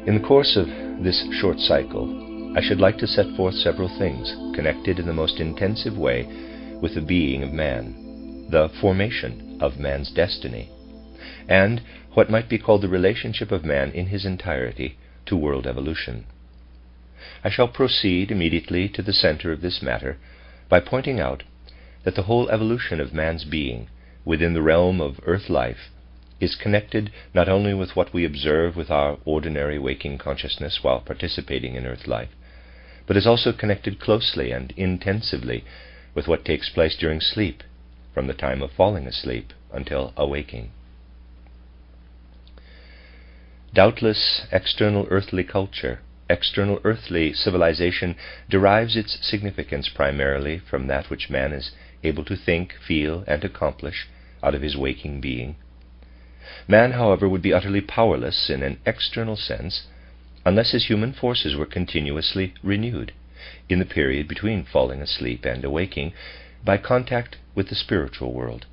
In the course of this short cycle, I should like to set forth several things connected in the most intensive way with the being of man, the formation of man's destiny, and what might be called the relationship of man in his entirety to world evolution. I shall proceed immediately to the center of this matter by pointing out that the whole evolution of man's being within the realm of earth life is connected not only with what we observe with our ordinary waking consciousness while participating in earth life, but is also connected closely and intensively with what takes place during sleep, from the time of falling asleep until awaking. Doubtless, external earthly culture, external earthly civilization derives its significance primarily from that which man is able to think, feel, and accomplish out of his waking being. Man, however, would be utterly powerless in an external sense unless his human forces were continuously renewed in the period between falling asleep and awaking by contact with the spiritual world.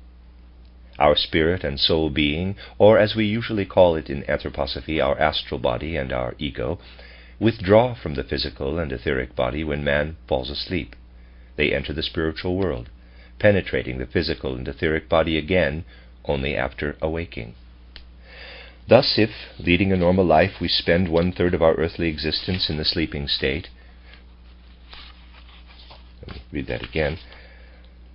Our spirit and soul being, or as we usually call it in anthroposophy, our astral body and our ego, withdraw from the physical and etheric body when man falls asleep. They enter the spiritual world, penetrating the physical and etheric body again only after awaking. Thus, if, leading a normal life, we spend 1/3 of our earthly existence in the sleeping state, let me read that again.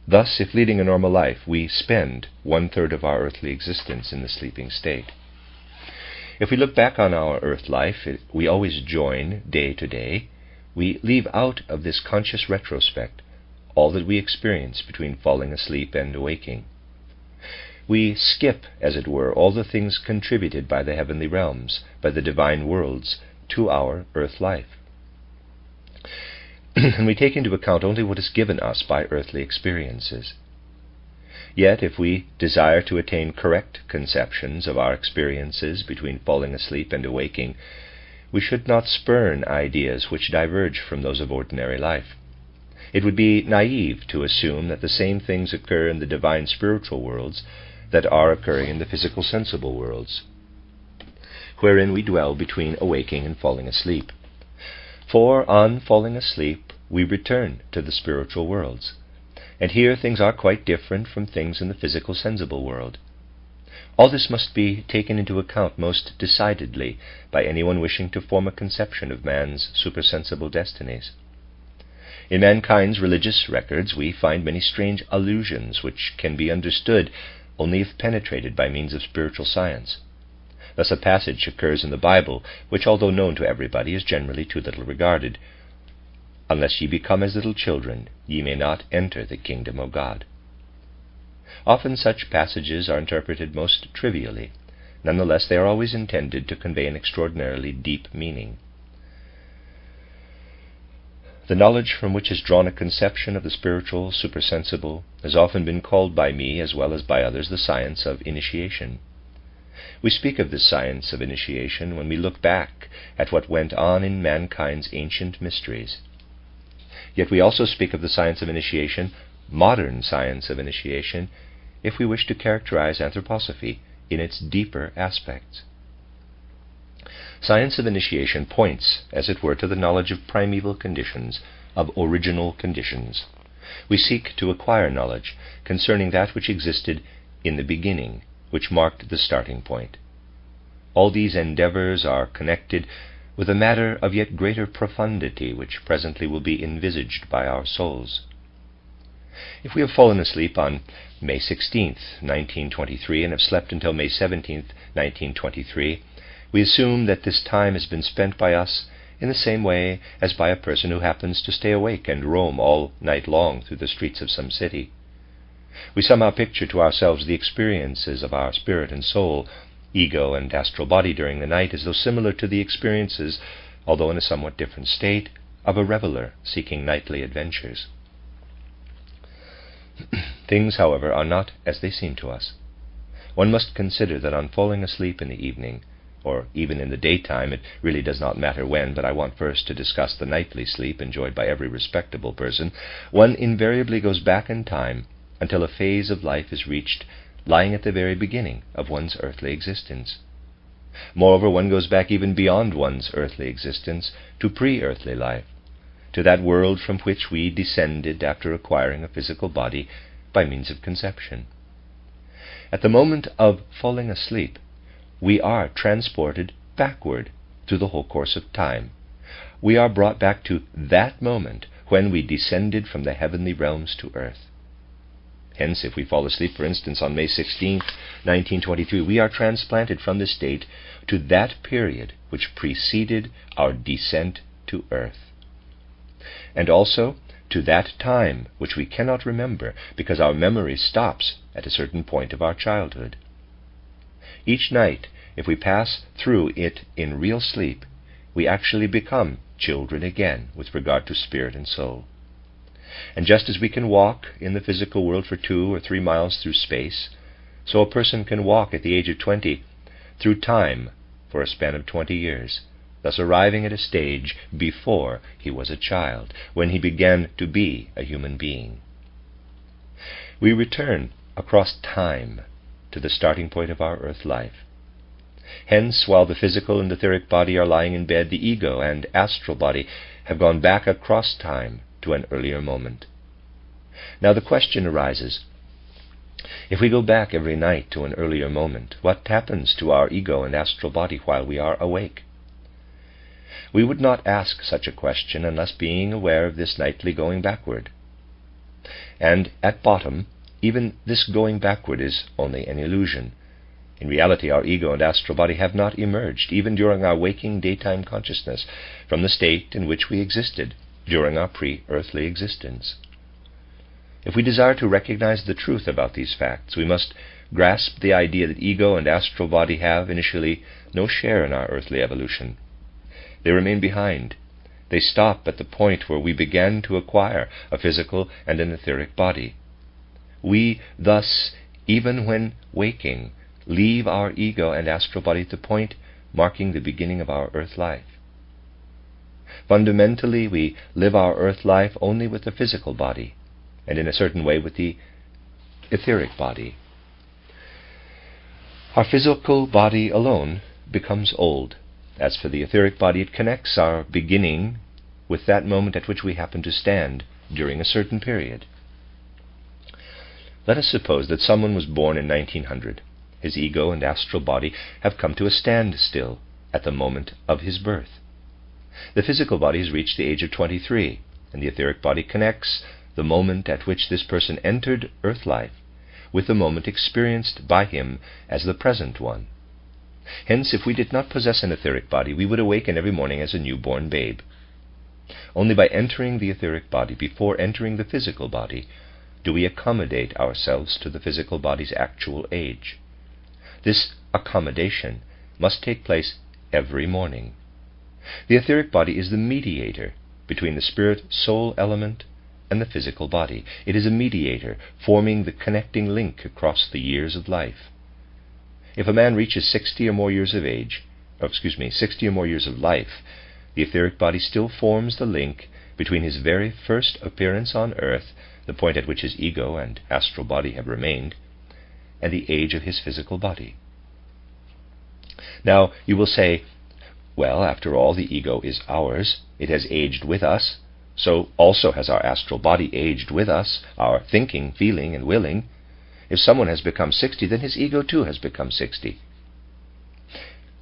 Thus, if leading a normal life, we spend 1/3 of our earthly existence in the sleeping state. If we look back on our earth life, we always join day to day. We leave out of this conscious retrospect all that we experience between falling asleep and awaking. We skip, as it were, all the things contributed by the heavenly realms, by the divine worlds, to our earth life. And we take into account only what is given us by earthly experiences. Yet, if we desire to attain correct conceptions of our experiences between falling asleep and awaking, we should not spurn ideas which diverge from those of ordinary life. It would be naive to assume that the same things occur in the divine spiritual worlds that are occurring in the physical sensible worlds, wherein we dwell between awaking and falling asleep. For on falling asleep, we return to the spiritual worlds, and here things are quite different from things in the physical sensible world. All this must be taken into account most decidedly by anyone wishing to form a conception of man's supersensible destinies. In mankind's religious records we find many strange allusions which can be understood only if penetrated by means of spiritual science. Thus a passage occurs in the Bible which, although known to everybody, is generally too little regarded. "Unless ye become as little children, ye may not enter the kingdom of God." Often such passages are interpreted most trivially. Nonetheless, they are always intended to convey an extraordinarily deep meaning. The knowledge from which is drawn a conception of the spiritual, supersensible, has often been called by me, as well as by others, the science of initiation. We speak of this science of initiation when we look back at what went on in mankind's ancient mysteries. Yet we also speak of the science of initiation, modern science of initiation, if we wish to characterize anthroposophy in its deeper aspects. Science of initiation points, as it were, to the knowledge of primeval conditions, of original conditions. We seek to acquire knowledge concerning that which existed in the beginning, which marked the starting point. All these endeavors are connected with a matter of yet greater profundity, which presently will be envisaged by our souls. If we have fallen asleep on May 16th, 1923, and have slept until May 17th, 1923, we assume that this time has been spent by us in the same way as by a person who happens to stay awake and roam all night long through the streets of some city. We somehow picture to ourselves the experiences of our spirit and soul, ego and astral body during the night, as though similar to the experiences, although in a somewhat different state, of a reveler seeking nightly adventures. Things, however, are not as they seem to us. One must consider that on falling asleep in the evening, or even in the daytime, it really does not matter when, but I want first to discuss the nightly sleep enjoyed by every respectable person, one invariably goes back in time until a phase of life is reached lying at the very beginning of one's earthly existence. Moreover, one goes back even beyond one's earthly existence to pre-earthly life, to that world from which we descended after acquiring a physical body by means of conception. At the moment of falling asleep, we are transported backward through the whole course of time. We are brought back to that moment when we descended from the heavenly realms to earth. Hence, if we fall asleep, for instance, on May 16, 1923, we are transplanted from this state to that period which preceded our descent to earth, and also to that time which we cannot remember because our memory stops at a certain point of our childhood. Each night, if we pass through it in real sleep, we actually become children again with regard to spirit and soul. And just as we can walk in the physical world for 2 or 3 miles through space, so a person can walk at the age of 20 through time for a span of 20 years, thus arriving at a stage before he was a child, when he began to be a human being. We return across time to the starting point of our earth life. Hence, while the physical and etheric body are lying in bed, the ego and astral body have gone back across time to an earlier moment. Now the question arises, if we go back every night to an earlier moment, what happens to our ego and astral body while we are awake? We would not ask such a question unless being aware of this nightly going backward. And at bottom, even this going backward is only an illusion. In reality, our ego and astral body have not emerged, even during our waking daytime consciousness, from the state in which we existed during our pre-earthly existence. If we desire to recognize the truth about these facts, we must grasp the idea that ego and astral body have, initially, no share in our earthly evolution. They remain behind. They stop at the point where we began to acquire a physical and an etheric body. We, thus, even when waking, leave our ego and astral body at the point marking the beginning of our earth life. Fundamentally, we live our earth life only with the physical body, and in a certain way with the etheric body. Our physical body alone becomes old. As for the etheric body, it connects our beginning with that moment at which we happen to stand during a certain period. Let us suppose that someone was born in 1900. His ego and astral body have come to a standstill at the moment of his birth. The physical body has reached the age of 23, and the etheric body connects the moment at which this person entered earth life with the moment experienced by him as the present one. Hence, if we did not possess an etheric body, we would awaken every morning as a newborn babe. Only by entering the etheric body before entering the physical body do we accommodate ourselves to the physical body's actual age. This accommodation must take place every morning. The etheric body is the mediator between the spirit-soul element and the physical body. It is a mediator, forming the connecting link across the years of life. If a man reaches 60 or more years of life, the etheric body still forms the link between his very first appearance on earth, the point at which his ego and astral body have remained, and the age of his physical body. Now, you will say, well, after all, the ego is ours. It has aged with us. So also has our astral body aged with us, our thinking, feeling, and willing. If someone has become 60, then his ego too has become 60.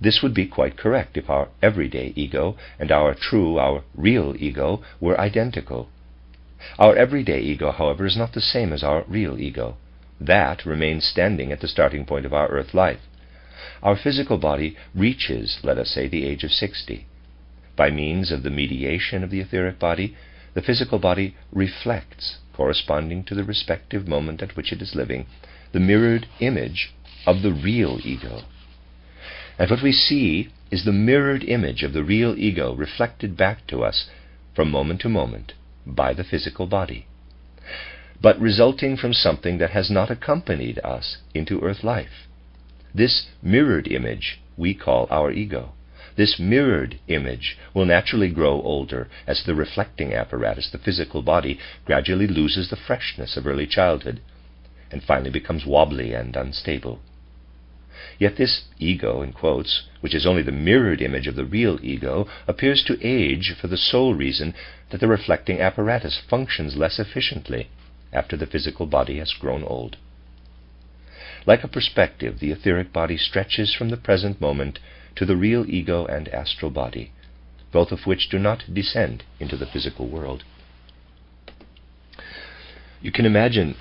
This would be quite correct if our everyday ego and our real ego were identical. Our everyday ego, however, is not the same as our real ego. That remains standing at the starting point of our earth life. Our physical body reaches, let us say, the age of 60. By means of the mediation of the etheric body, the physical body reflects, corresponding to the respective moment at which it is living, the mirrored image of the real ego. And what we see is the mirrored image of the real ego reflected back to us from moment to moment by the physical body, but resulting from something that has not accompanied us into earth life. This mirrored image we call our ego. This mirrored image will naturally grow older as the reflecting apparatus, the physical body, gradually loses the freshness of early childhood and finally becomes wobbly and unstable. Yet this ego, in quotes, which is only the mirrored image of the real ego, appears to age for the sole reason that the reflecting apparatus functions less efficiently after the physical body has grown old. Like a perspective, the etheric body stretches from the present moment to the real ego and astral body, both of which do not descend into the physical world. You can imagine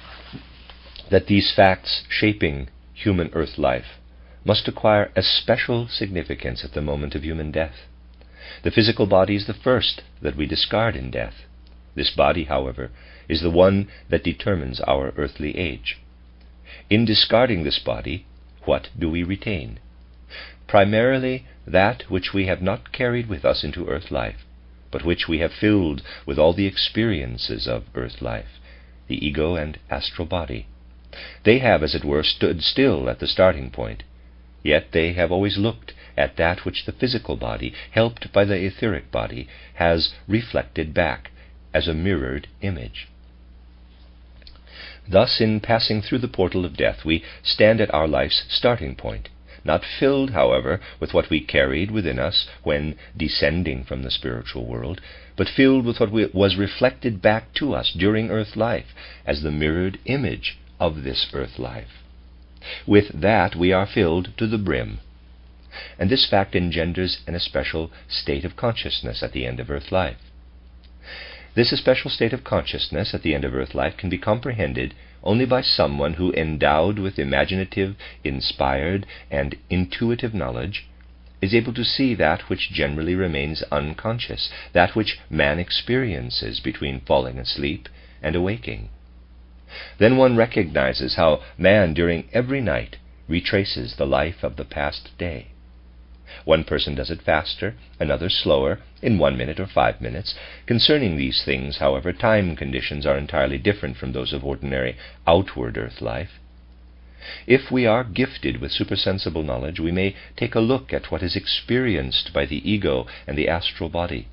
that these facts shaping human earth life must acquire a special significance at the moment of human death. The physical body is the first that we discard in death. This body, however, is the one that determines our earthly age. In discarding this body, what do we retain? Primarily that which we have not carried with us into earth life, but which we have filled with all the experiences of earth life, the ego and astral body. They have, as it were, stood still at the starting point, yet they have always looked at that which the physical body, helped by the etheric body, has reflected back as a mirrored image. Thus, in passing through the portal of death, we stand at our life's starting point, not filled, however, with what we carried within us when descending from the spiritual world, but filled with what was reflected back to us during earth life as the mirrored image of this earth life. With that we are filled to the brim, and this fact engenders an especial state of consciousness at the end of earth life. This especial state of consciousness at the end of earth life can be comprehended only by someone who, endowed with imaginative, inspired, and intuitive knowledge, is able to see that which generally remains unconscious, that which man experiences between falling asleep and awaking. Then one recognizes how man during every night retraces the life of the past day. One person does it faster, another slower, in 1 minute or 5 minutes. Concerning these things, however, time conditions are entirely different from those of ordinary outward earth life. If we are gifted with supersensible knowledge, we may take a look at what is experienced by the ego and the astral body.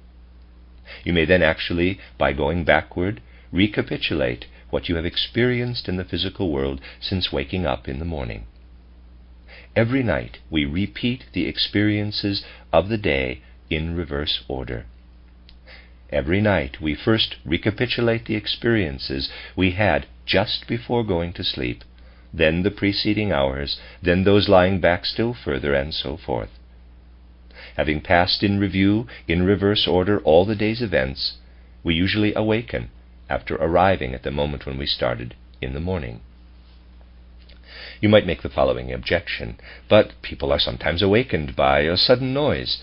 You may then actually, by going backward, recapitulate what you have experienced in the physical world since waking up in the morning. Every night we repeat the experiences of the day in reverse order. Every night we first recapitulate the experiences we had just before going to sleep, then the preceding hours, then those lying back still further, and so forth. Having passed in review, in reverse order, all the day's events, we usually awaken after arriving at the moment when we started in the morning. You might make the following objection: but people are sometimes awakened by a sudden noise.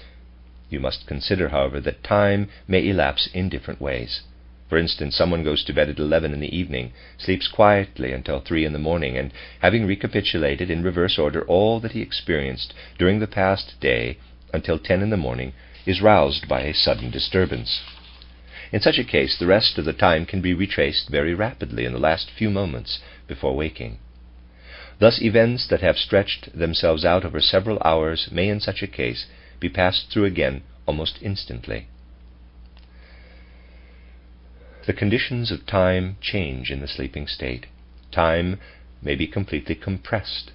You must consider, however, that time may elapse in different ways. For instance, someone goes to bed at 11 in the evening, sleeps quietly until 3 in the morning, and having recapitulated in reverse order all that he experienced during the past day until 10 in the morning, is roused by a sudden disturbance. In such a case, the rest of the time can be retraced very rapidly in the last few moments before waking. Thus, events that have stretched themselves out over several hours may, in such a case, be passed through again almost instantly. The conditions of time change in the sleeping state. Time may be completely compressed.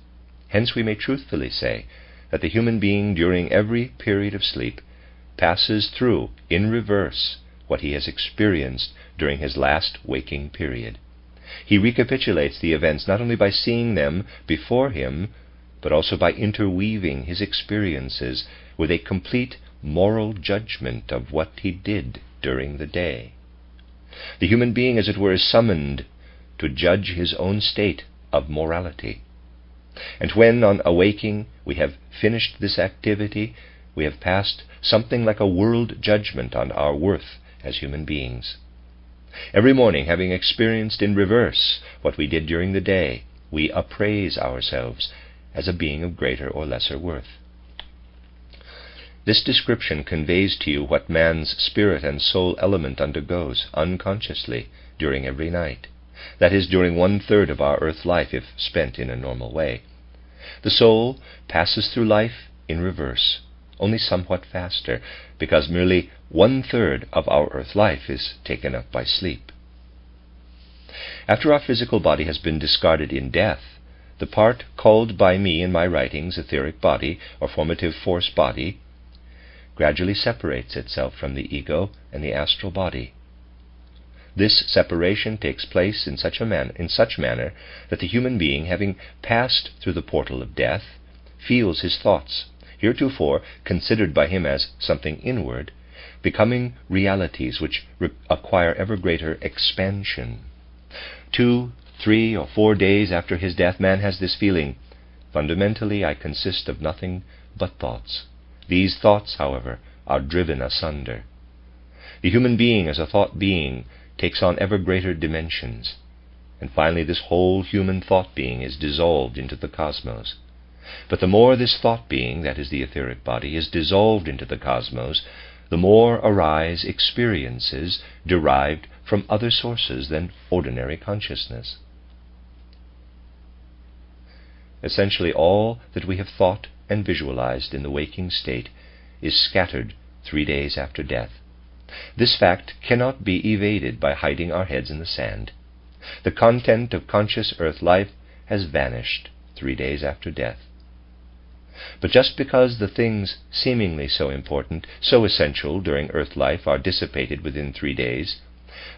Hence we may truthfully say that the human being during every period of sleep passes through, in reverse, what he has experienced during his last waking period. He recapitulates the events not only by seeing them before him, but also by interweaving his experiences with a complete moral judgment of what he did during the day. The human being, as it were, is summoned to judge his own state of morality. And when, on awaking, we have finished this activity, we have passed something like a world judgment on our worth as human beings. Every morning, having experienced in reverse what we did during the day, we appraise ourselves as a being of greater or lesser worth. This description conveys to you what man's spirit and soul element undergoes unconsciously during every night. That is, during 1/3 of our earth life, if spent in a normal way. The soul passes through life in reverse, only somewhat faster, because merely 1/3 of our earth life is taken up by sleep. After our physical body has been discarded in death, the part called by me in my writings etheric body or formative force body gradually separates itself from the ego and the astral body. This separation takes place in such manner that the human being, having passed through the portal of death, feels his thoughts, heretofore considered by him as something inward, becoming realities which acquire ever greater expansion. 2, 3, or 4 days after his death, man has this feeling: fundamentally I consist of nothing but thoughts. These thoughts, however, are driven asunder. The human being as a thought being takes on ever greater dimensions, and finally this whole human thought being is dissolved into the cosmos. But the more this thought being, that is the etheric body, is dissolved into the cosmos, the more arise experiences derived from other sources than ordinary consciousness. Essentially all that we have thought and visualized in the waking state is scattered 3 days after death. This fact cannot be evaded by hiding our heads in the sand. The content of conscious earth life has vanished 3 days after death. But just because the things seemingly so important, so essential during earth life are dissipated within 3 days,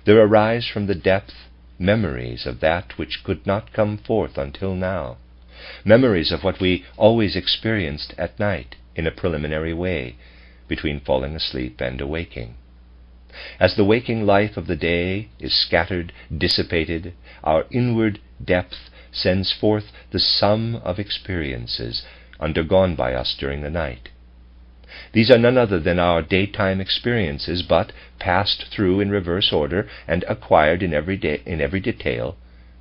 there arise from the depth memories of that which could not come forth until now, memories of what we always experienced at night in a preliminary way, between falling asleep and awaking. As the waking life of the day is scattered, dissipated, our inward depth sends forth the sum of experiences undergone by us during the night. These are none other than our daytime experiences, but passed through in reverse order and acquired in every detail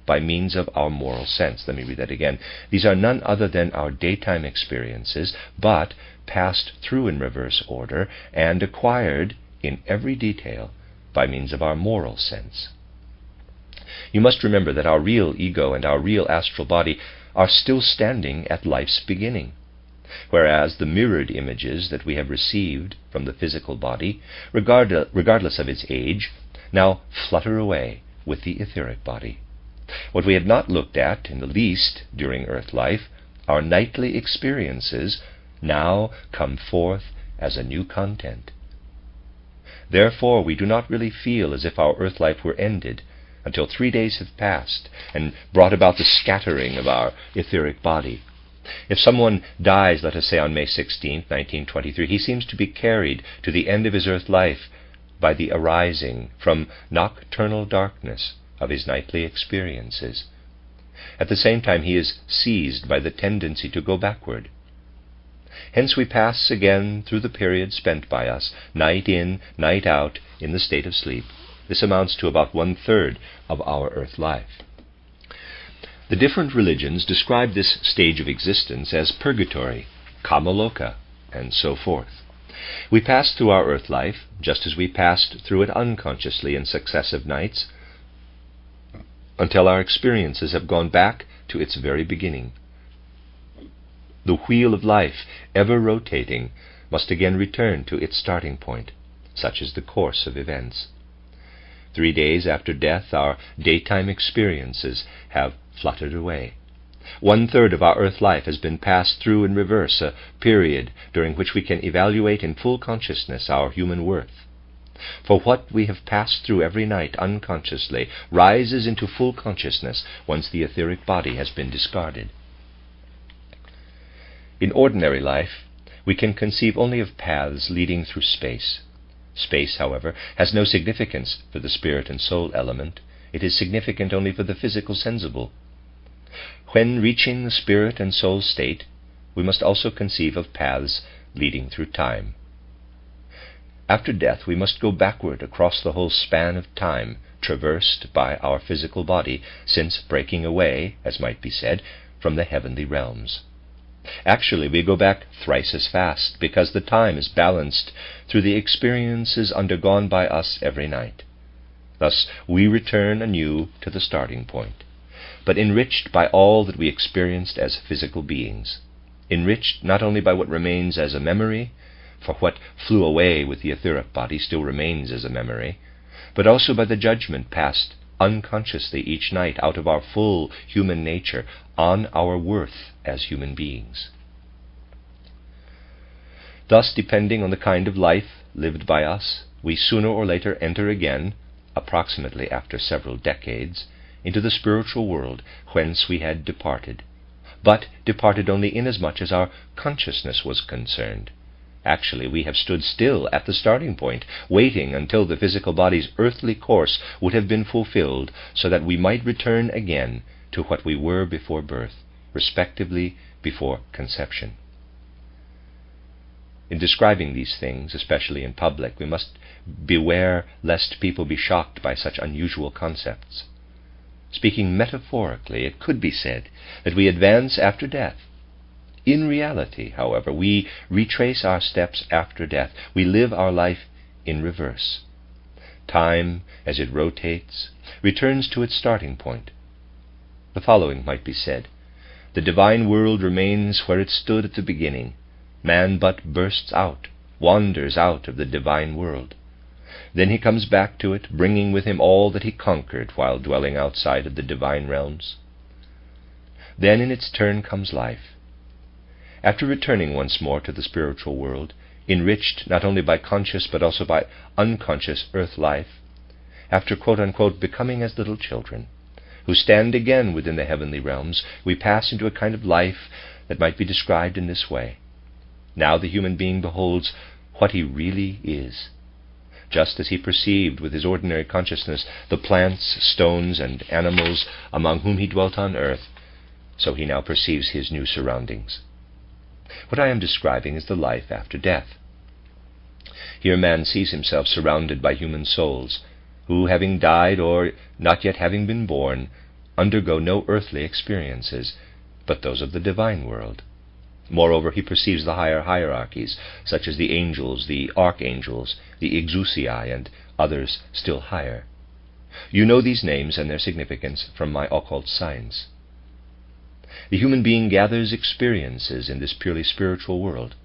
by means of our moral sense. Let me read that again. These are none other than our daytime experiences, but passed through in reverse order and acquired in every detail by means of our moral sense. You must remember that our real ego and our real astral body are still standing at life's beginning, whereas the mirrored images that we have received from the physical body, regardless of its age, now flutter away with the etheric body. What we had not looked at in the least during earth life, our nightly experiences, now come forth as a new content. Therefore, we do not really feel as if our earth life were ended until 3 days have passed and brought about the scattering of our etheric body. If someone dies, let us say on May 16, 1923, he seems to be carried to the end of his earth life by the arising from nocturnal darkness of his nightly experiences. At the same time, he is seized by the tendency to go backward. Hence we pass again through the period spent by us, night in, night out, in the state of sleep. This amounts to about 1/3 of our earth life. The different religions describe this stage of existence as purgatory, kamaloka, and so forth. We pass through our earth life just as we passed through it unconsciously in successive nights, until our experiences have gone back to its very beginning. The wheel of life, ever rotating, must again return to its starting point. Such is the course of events. 3 days after death, our daytime experiences have fluttered away. 1/3 of our earth life has been passed through in reverse, a period during which we can evaluate in full consciousness our human worth. For what we have passed through every night unconsciously rises into full consciousness once the etheric body has been discarded. In ordinary life, we can conceive only of paths leading through space. Space, however, has no significance for the spirit and soul element. It is significant only for the physical sensible. When reaching the spirit and soul state, we must also conceive of paths leading through time. After death, we must go backward across the whole span of time traversed by our physical body, since breaking away, as might be said, from the heavenly realms. Actually, we go back thrice as fast, because the time is balanced through the experiences undergone by us every night. Thus, we return anew to the starting point, but enriched by all that we experienced as physical beings, enriched not only by what remains as a memory, for what flew away with the etheric body still remains as a memory, but also by the judgment passed unconsciously each night out of our full human nature on our worth as human beings. Thus, depending on the kind of life lived by us, we sooner or later enter again, approximately after several decades, into the spiritual world whence we had departed, but departed only inasmuch as our consciousness was concerned. Actually, we have stood still at the starting point, waiting until the physical body's earthly course would have been fulfilled, so that we might return again to what we were before birth, respectively before conception. In describing these things, especially in public, we must beware lest people be shocked by such unusual concepts. Speaking metaphorically, it could be said that we advance after death. In reality, however, we retrace our steps after death. We live our life in reverse. Time, as it rotates, returns to its starting point. The following might be said: the divine world remains where it stood at the beginning. Man but bursts out, wanders out of the divine world. Then he comes back to it, bringing with him all that he conquered while dwelling outside of the divine realms. Then in its turn comes life. After returning once more to the spiritual world, enriched not only by conscious but also by unconscious earth life, after quote-unquote becoming as little children, who stand again within the heavenly realms, we pass into a kind of life that might be described in this way. Now the human being beholds what he really is. Just as he perceived with his ordinary consciousness the plants, stones, and animals among whom he dwelt on earth, so he now perceives his new surroundings. What I am describing is the life after death. Here man sees himself surrounded by human souls, who, having died or not yet having been born, undergo no earthly experiences, but those of the divine world. Moreover, he perceives the higher hierarchies, such as the angels, the archangels, the exousiae, and others still higher. You know these names and their significance from my occult science. The human being gathers experiences in this purely spiritual world.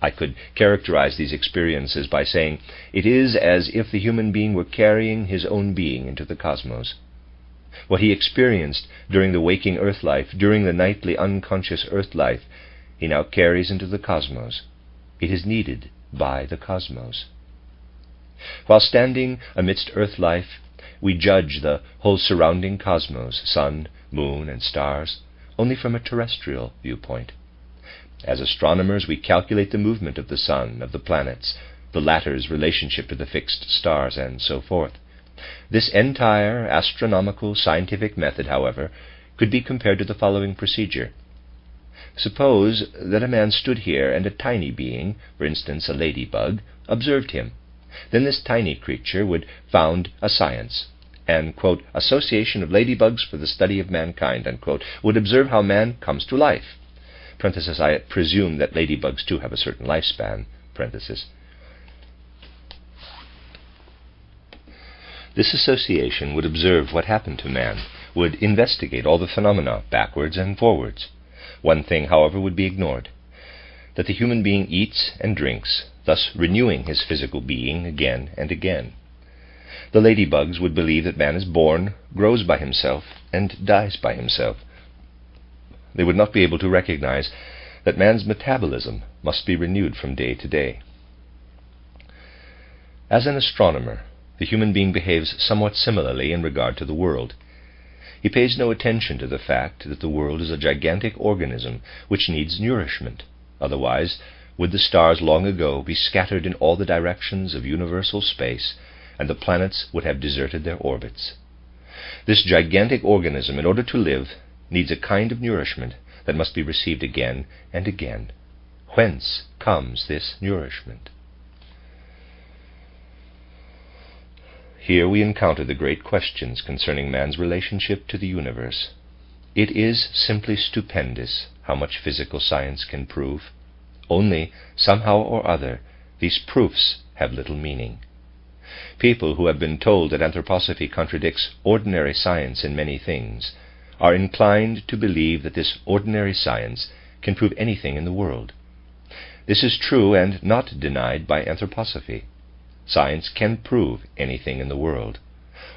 I could characterize these experiences by saying it is as if the human being were carrying his own being into the cosmos. What he experienced during the waking earth life, during the nightly unconscious earth life, he now carries into the cosmos. It is needed by the cosmos. While standing amidst earth life, we judge the whole surrounding cosmos, sun, moon, and stars, only from a terrestrial viewpoint. As astronomers, we calculate the movement of the sun, of the planets, the latter's relationship to the fixed stars, and so forth. This entire astronomical scientific method, however, could be compared to the following procedure. Suppose that a man stood here and a tiny being, for instance a ladybug, observed him. Then this tiny creature would found a science, and, quote, association of ladybugs for the study of mankind, unquote, would observe how man comes to life. Parenthesis, I presume that ladybugs too have a certain lifespan. Parenthesis. This association would observe what happened to man, would investigate all the phenomena backwards and forwards. One thing, however, would be ignored, that the human being eats and drinks, thus renewing his physical being again and again. The ladybugs would believe that man is born, grows by himself, and dies by himself. They would not be able to recognize that man's metabolism must be renewed from day to day. As an astronomer, the human being behaves somewhat similarly in regard to the world. He pays no attention to the fact that the world is a gigantic organism which needs nourishment. Otherwise, would the stars long ago be scattered in all the directions of universal space, and the planets would have deserted their orbits. This gigantic organism, in order to live, needs a kind of nourishment that must be received again and again. Whence comes this nourishment? Here we encounter the great questions concerning man's relationship to the universe. It is simply stupendous how much physical science can prove. Only, somehow or other, these proofs have little meaning. People who have been told that anthroposophy contradicts ordinary science in many things are inclined to believe that this ordinary science can prove anything in the world. This is true and not denied by anthroposophy. Science can prove anything in the world.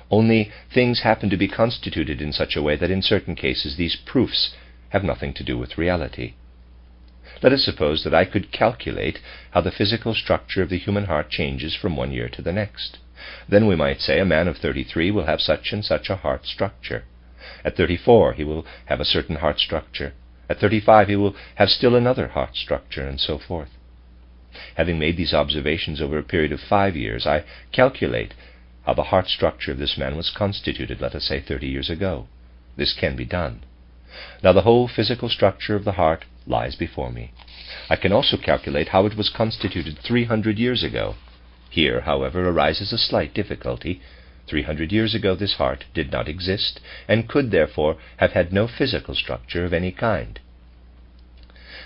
only things happen to be constituted in such a way that in certain cases these proofs have nothing to do with reality. Let us suppose that I could calculate how the physical structure of the human heart changes from one year to the next. Then we might say a man of 33 will have such and such a heart structure. At 34 he will have a certain heart structure. At 35 he will have still another heart structure, and so forth. Having made these observations over a period of 5 years, I calculate how the heart structure of this man was constituted, let us say 30 years ago. This can be done. Now the whole physical structure of the heart lies before me. I can also calculate how it was constituted 300 years ago. Here, however, arises a slight difficulty. 300 years ago this heart did not exist, and could therefore have had no physical structure of any kind.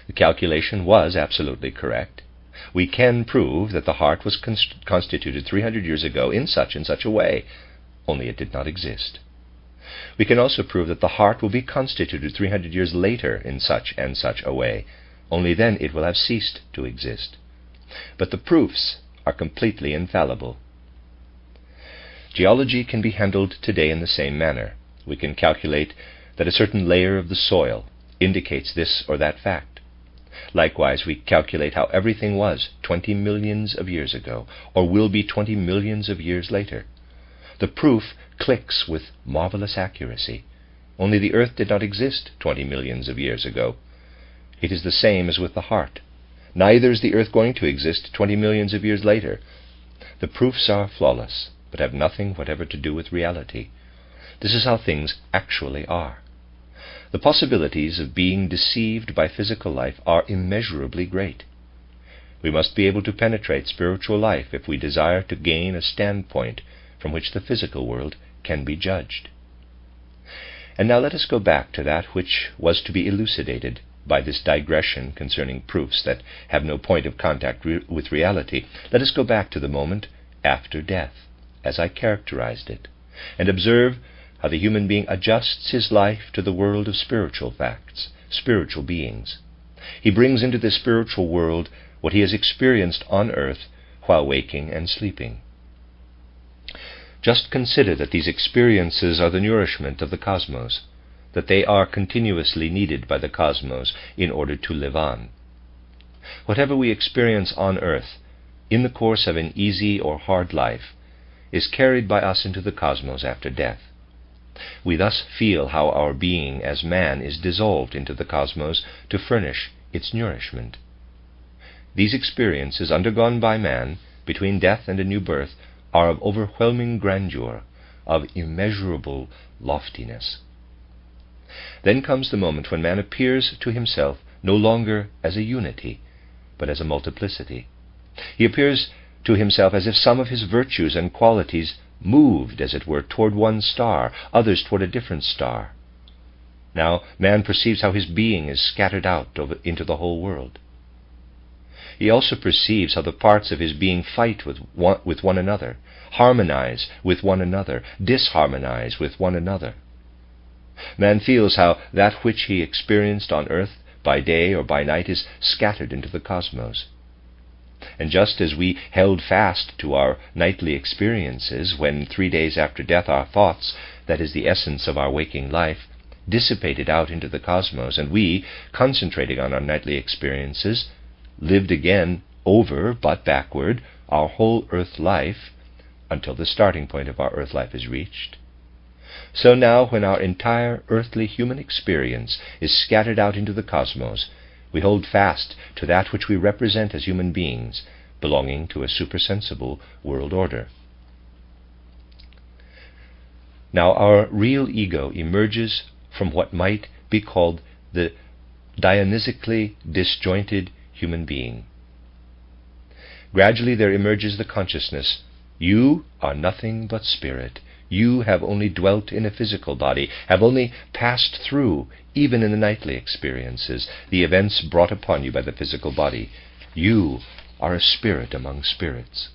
The calculation was absolutely correct. We can prove that the heart was constituted 300 years ago in such and such a way, only it did not exist. We can also prove that the heart will be constituted 300 years later in such and such a way, only then it will have ceased to exist. But the proofs are completely infallible. Geology can be handled today in the same manner. We can calculate that a certain layer of the soil indicates this or that fact. Likewise, we calculate how everything was 20 millions of years ago, or will be 20 millions of years later. The proof clicks with marvelous accuracy. Only the earth did not exist 20 millions of years ago. It is the same as with the heart. Neither is the earth going to exist 20 millions of years later. The proofs are flawless, but have nothing whatever to do with reality. This is how things actually are. The possibilities of being deceived by physical life are immeasurably great. We must be able to penetrate spiritual life if we desire to gain a standpoint from which the physical world can be judged. And now let us go back to that which was to be elucidated by this digression concerning proofs that have no point of contact with reality. Let us go back to the moment after death, as I characterized it, and observe how the human being adjusts his life to the world of spiritual facts, spiritual beings. He brings into the spiritual world what he has experienced on earth while waking and sleeping. Just consider that these experiences are the nourishment of the cosmos, that they are continuously needed by the cosmos in order to live on. Whatever we experience on earth, in the course of an easy or hard life, is carried by us into the cosmos after death. We thus feel how our being as man is dissolved into the cosmos to furnish its nourishment. These experiences undergone by man between death and a new birth are of overwhelming grandeur, of immeasurable loftiness. Then comes the moment when man appears to himself no longer as a unity, but as a multiplicity. He appears to himself as if some of his virtues and qualities moved, as it were, toward one star, others toward a different star. Now man perceives how his being is scattered out into the whole world. He also perceives how the parts of his being fight with one another, harmonize with one another, disharmonize with one another. Man feels how that which he experienced on earth by day or by night is scattered into the cosmos. And just as we held fast to our nightly experiences when 3 days after death our thoughts, that is the essence of our waking life, dissipated out into the cosmos, and we, concentrating on our nightly experiences, lived again over, but backward, our whole earth life, until the starting point of our earth life is reached. So now, when our entire earthly human experience is scattered out into the cosmos, we hold fast to that which we represent as human beings, belonging to a supersensible world order. Now our real ego emerges from what might be called the Dionysically disjointed human being. Gradually there emerges the consciousness, you are nothing but spirit. You have only dwelt in a physical body, have only passed through, even in the nightly experiences, the events brought upon you by the physical body. You are a spirit among spirits.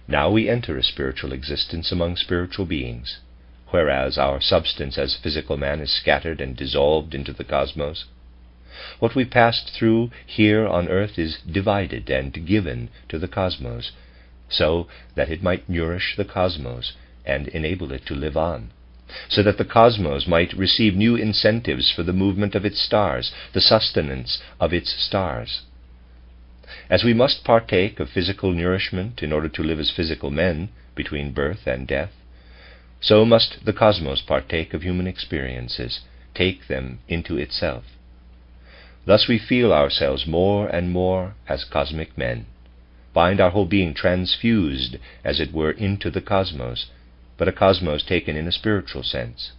Now we enter a spiritual existence among spiritual beings, whereas our substance as physical man is scattered and dissolved into the cosmos. What we passed through here on earth is divided and given to the cosmos, so that it might nourish the cosmos and enable it to live on, so that the cosmos might receive new incentives for the movement of its stars, the sustenance of its stars. As we must partake of physical nourishment in order to live as physical men between birth and death, so must the cosmos partake of human experiences, take them into itself. Thus we feel ourselves more and more as cosmic men, find our whole being transfused, as it were, into the cosmos, but a cosmos taken in a spiritual sense.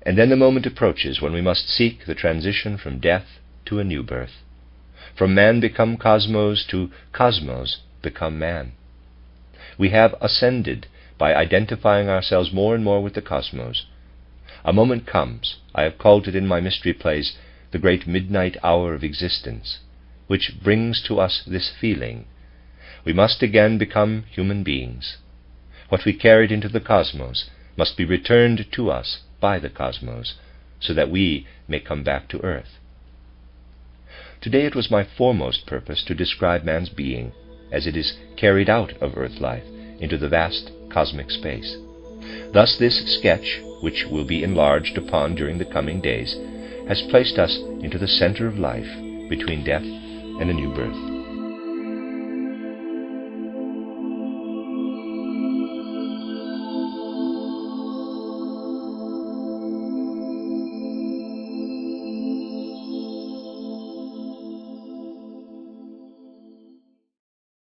And then the moment approaches when we must seek the transition from death to a new birth, from man become cosmos to cosmos become man. We have ascended by identifying ourselves more and more with the cosmos. A moment comes, I have called it in my mystery plays, the great midnight hour of existence, which brings to us this feeling. We must again become human beings. What we carried into the cosmos must be returned to us by the cosmos, so that we may come back to earth. Today it was my foremost purpose to describe man's being as it is carried out of earth life into the vast cosmic space. Thus this sketch, which will be enlarged upon during the coming days, has placed us into the center of life between death and a new birth.